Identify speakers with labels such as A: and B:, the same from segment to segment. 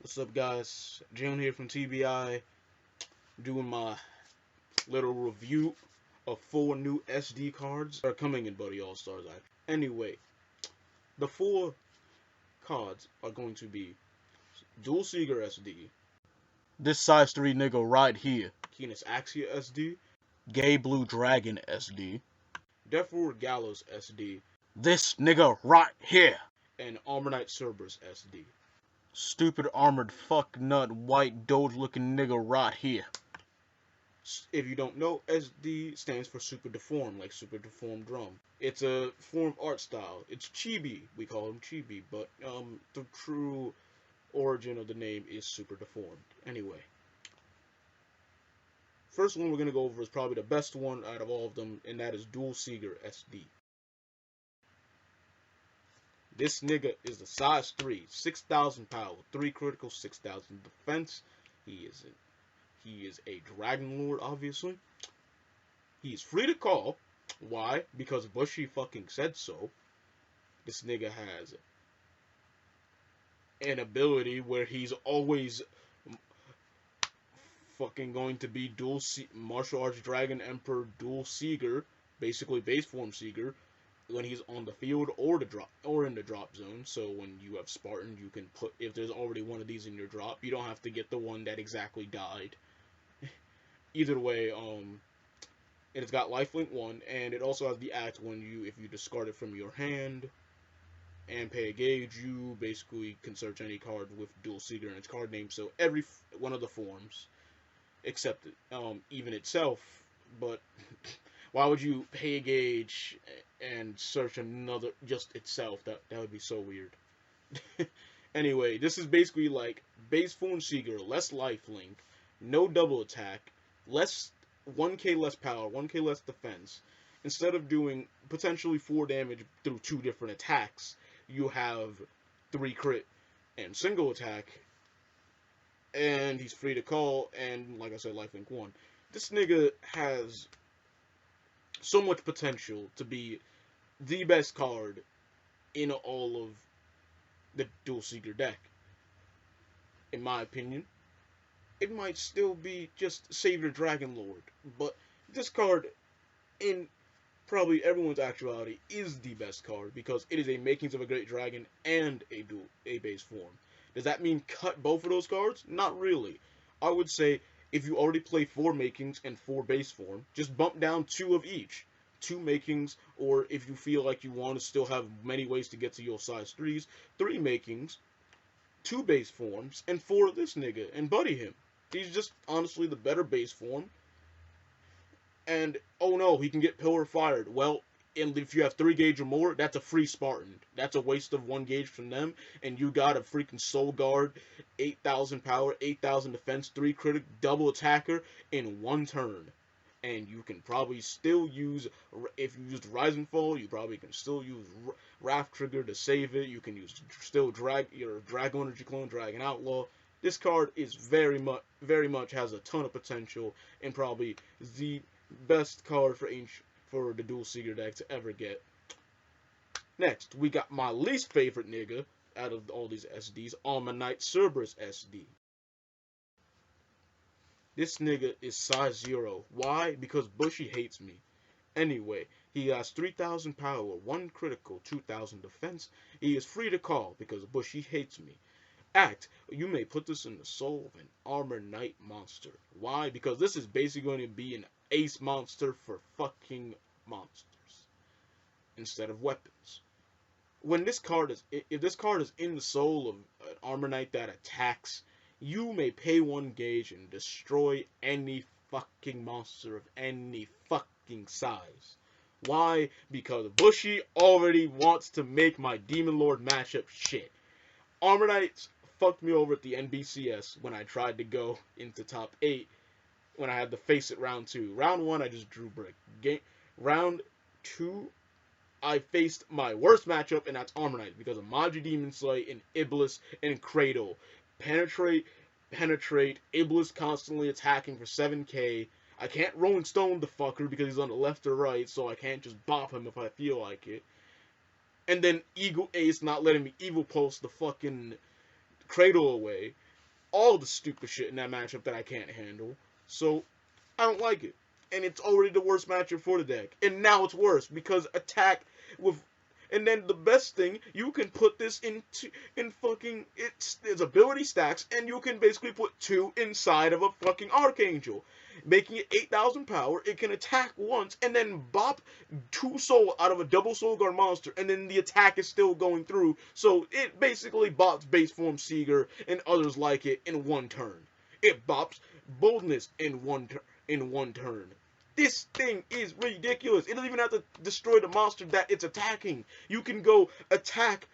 A: What's up, guys? Jalen here from TBI, doing my little review of 4 new SD cards that are coming in Buddy All-Stars. Anyway, the 4 cards are going to be Dual Seeger SD, this size 3 nigga right here, Keenus Axia SD, Gay Blue Dragon SD, Devlon Gallows SD, this nigga right here, and Armor Knight Cerberus SD. Stupid armored fuck nut white doge looking nigga right here. If you don't know, SD stands for Super Deformed, like Super Deformed Drum. It's a form of art style. It's chibi. We call him chibi, but the true origin of the name is Super Deformed. Anyway, first one we're gonna go over is probably the best one out of all of them, and that is Dual Seeger SD. This nigga is the size 3, 6,000 power, 3 critical, 6,000 defense. He is a Dragon Lord, obviously. He's free to call. Why? Because Bushy fucking said so. This nigga has an ability where he's always fucking going to be martial arts dragon emperor dual seeger, basically base form seeger, when he's on the field or in the drop zone. So when you have Spartan, you can put, if there's already one of these in your drop, you don't have to get the one that exactly died. Either way, it's got lifelink 1, and it also has the act when if you discard it from your hand and pay a gauge, you basically can search any card with dual seeger in its card name. So every one of the forms, except even itself, but why would you pay a gauge and search another, just itself? That would be so weird. Anyway, this is basically like base form seeger, less lifelink, no double attack, 1k less power, 1k less defense. Instead of doing potentially 4 damage through 2 different attacks, you have 3 crit and single attack, and he's free to call, and like I said, lifelink 1. This nigga has so much potential to be the best card in all of the Dual Seeger deck. In my opinion, it might still be just Savior Dragon Lord, but this card, in probably everyone's actuality, is the best card because it is a makings of a great dragon and a base form. Does that mean cut both of those cards? Not really. I would say if you already play 4 makings and 4 base form, just bump down 2 of each. 2 makings, or if you feel like you want to still have many ways to get to your size 3s, 3 makings, 2 base forms, and 4 of this nigga, and buddy him. He's just honestly the better base form. And, oh no, he can get pillar fired. Well, and if you have 3 gauge or more, that's a free Spartan. That's a waste of 1 gauge from them, and you got a freaking Soul Guard, 8,000 power, 8,000 defense, 3 critic, double attacker in 1 turn. And you can probably still use, if you used Rise and Fall, you probably can still use Wrath Trigger to save it. You can use your Dragon Energy Clone, Dragon Outlaw. This card is very much has a ton of potential, and probably the best card for the Dual Seeger deck to ever get. Next, we got my least favorite nigga out of all these SDs, Armor Knight Cerberus SD. This nigga is size 0. Why? Because Bushy hates me. Anyway, he has 3,000 power, 1 critical, 2,000 defense. He is free to call because Bushy hates me. Act, you may put this in the soul of an Armor Knight monster. Why? Because this is basically going to be an ace monster for fucking monsters instead of weapons. When this card is, if this card is in the soul of an Armor Knight that attacks, you may pay 1 gauge and destroy any fucking monster of any fucking size. Why? Because Bushy already wants to make my Demon Lord matchup shit. Armor Knights fucked me over at the NBCS when I tried to go into top 8 when I had to face it round 2. Round 1, I just drew brick. Round 2, I faced my worst matchup, and that's Armor Knight, because of Magi Demon Slay and Iblis and Cradle. Penetrate, Iblis constantly attacking for 7k. I can't Rolling Stone the fucker because he's on the left or right, so I can't just bop him if I feel like it. And then Eagle Ace not letting me Evil Pulse the fucking Cradle away. all the stupid shit in that matchup that I can't handle. So I don't like it. And it's already the worst matchup for the deck. And now it's worse because attack with, and then the best thing, you can put this in fucking its ability stacks, and you can basically put 2 inside of a fucking Archangel, making it 8,000 power. It can attack once and then bop 2 soul out of a double soul guard monster, and then the attack is still going through. So it basically bops base form Seeger and others like it in 1 turn. It bops boldness in 1 turn. This thing is ridiculous. It doesn't even have to destroy the monster that it's attacking. You can go attack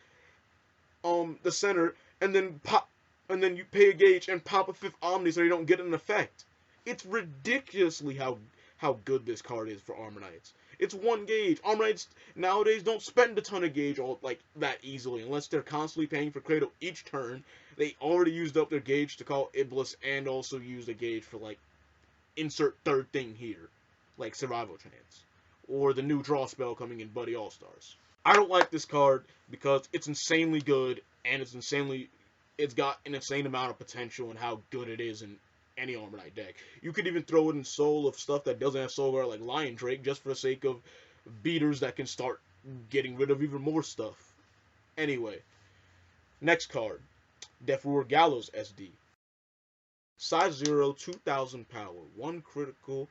A: the center and then pop, and then you pay a gauge and pop a 5th Omni so you don't get an effect. It's ridiculously how good this card is for Armor Knights. It's 1 gauge. Armor Knights nowadays don't spend a ton of gauge like that easily unless they're constantly paying for Cradle each turn. They already used up their gauge to call Iblis and also used a gauge for like insert 3rd thing here, like Survival Chance, or the new draw spell coming in Buddy All-Stars. I don't like this card because it's insanely good, and it's got an insane amount of potential and how good it is in any Armor Knight deck. You could even throw it in Soul of stuff that doesn't have Soul Guard, like Lion Drake, just for the sake of beaters that can start getting rid of even more stuff. Anyway, next card, Death Ruler Gallows SD. Size 0, 2,000 power, 1 critical,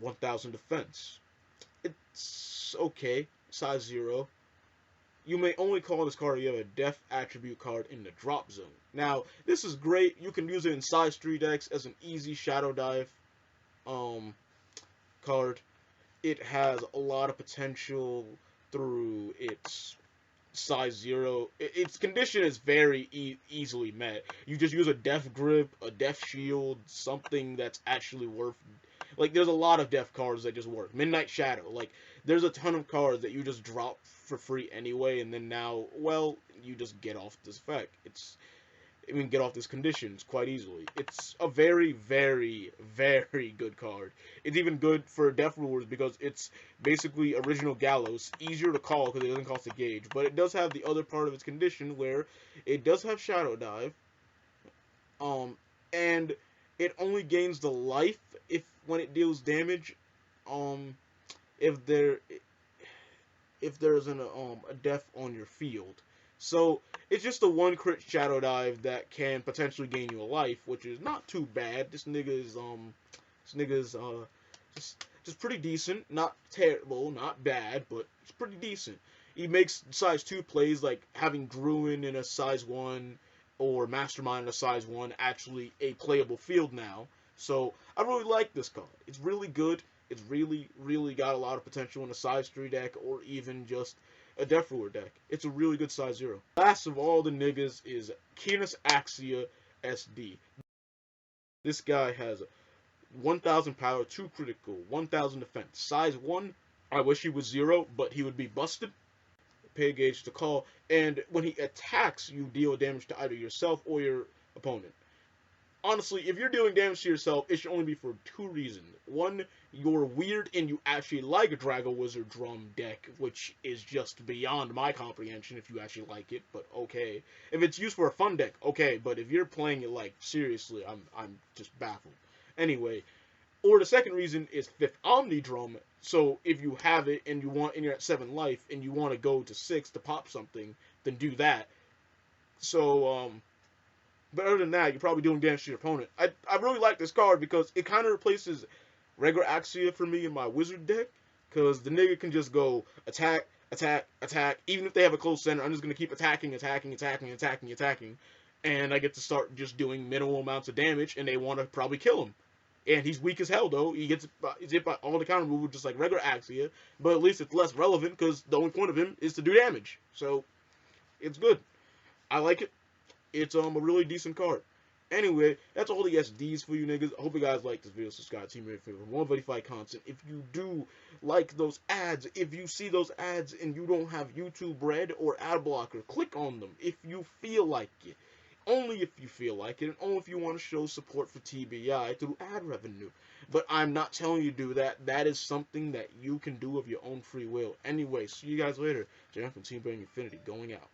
A: 1,000 defense. It's okay. Size 0. You may only call this card if you have a Death attribute card in the drop zone. Now, this is great. You can use it in size 3 decks as an easy Shadow Dive card. It has a lot of potential through its size 0. Its condition is very easily met. You just use a Death Grip, a Death Shield, something that's actually worth. Like, there's a lot of Death cards that just work. Midnight Shadow. Like, there's a ton of cards that you just drop for free anyway, and then now, well, you just get off this effect. Get off this conditions quite easily. It's a very, very, very good card. It's even good for Death Rulers because it's basically original Gallows, easier to call because it doesn't cost a gauge, but it does have the other part of its condition where it does have Shadow Dive, and it only gains the life when it deals damage, if there's a death on your field. So it's just a 1 crit Shadow Dive that can potentially gain you a life, which is not too bad. This nigga is just pretty decent, not terrible, not bad, but it's pretty decent. He makes size 2 plays like having Druin in a size 1 or Mastermind in a size 1 actually a playable field now. So I really like this card. It's really good. It's really, really got a lot of potential in a size 3 deck or even just a Death Ruler deck. It's a really good size 0. Last of all the niggas is Canis Axia SD. This guy has 1,000 power, 2 critical, 1,000 defense. Size 1, I wish he was 0, but he would be busted. Pay a gauge to call, and when he attacks, you deal damage to either yourself or your opponent. Honestly, if you're doing damage to yourself, it should only be for 2 reasons. 1, you're weird and you actually like a Dragon Wizard Drum deck, which is just beyond my comprehension if you actually like it, but okay. If it's used for a fun deck, okay, but if you're playing it like seriously, I'm just baffled. Anyway, or the second reason is 5th Omni Drum, so if you have it and you're at 7 life and you want to go to 6 to pop something, then do that. So, but other than that, you're probably doing damage to your opponent. I really like this card because it kind of replaces regular Axia for me in my wizard deck. Because the nigga can just go attack, attack, attack. Even if they have a close center, I'm just going to keep attacking. And I get to start just doing minimal amounts of damage, and they want to probably kill him. And he's weak as hell, though. He's hit by all the counter moves just like regular Axia. But at least it's less relevant because the only point of him is to do damage. So, it's good. I like it. It's a really decent card. Anyway, that's all the SDs for you niggas. I hope you guys like this video. Subscribe to TeamBurningInfinitey for more Buddyfight content. If you do like those ads, if you see those ads and you don't have YouTube Red or ad blocker, click on them if you feel like it. Only if you feel like it, and only if you want to show support for TBI through ad revenue. But I'm not telling you to do that. That is something that you can do of your own free will. Anyway, see you guys later. Jalen from TeamBurningInfinitey going out.